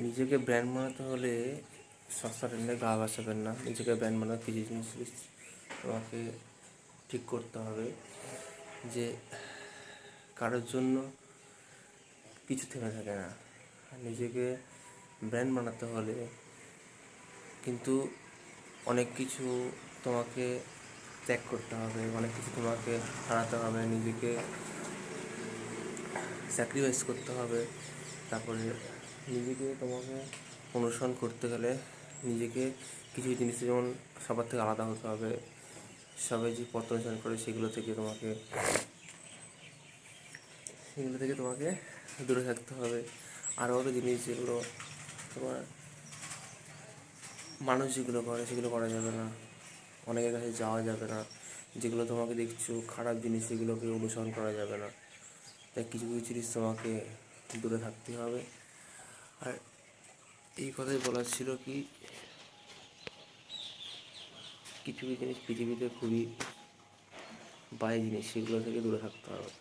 নিজেকে ব্র্যান্ড বানাতে হলে সস্তা ট্রেন্ডে গা ভাসাবেন না। নিজেকে ব্র্যান্ড বানাতে কিছু জিনিস তোমাকে ঠিক করতে হবে যে কারোর জন্য কিছু থেমে থাকে না। নিজেকে ব্র্যান্ড বানাতে হলে কিন্তু অনেক কিছু তোমাকে ত্যাগ করতে হবে, অনেক কিছু তোমাকে হারাতে হবে, নিজেকে স্যাক্রিফাইস করতে হবে। তারপরে নিজেকে তোমাকে অনুসরণ করতে গেলে নিজেকে কিছু জিনিস যেমন সবার থেকে আলাদা হতে হবে। সবাই যে পথ অনুসরণ করে সেগুলো থেকে তোমাকে দূরে থাকতে হবে। আরও জিনিস যেগুলো তোমার মানুষ যেগুলো করে সেগুলো করা যাবে না, অনেকের কাছে যাওয়া যাবে না। যেগুলো তোমাকে দেখছো খারাপ জিনিস সেগুলোকে অনুসরণ করা যাবে না। তাই কিছু কিছু জিনিস তোমাকে দূরে থাকতে হবে। আর এই কথাই বলার ছিল কি, কিছু কিছু জিনিস পৃথিবীতে খুবই বাজে জিনিস, সেগুলো থেকে দূরে থাকতে হবে।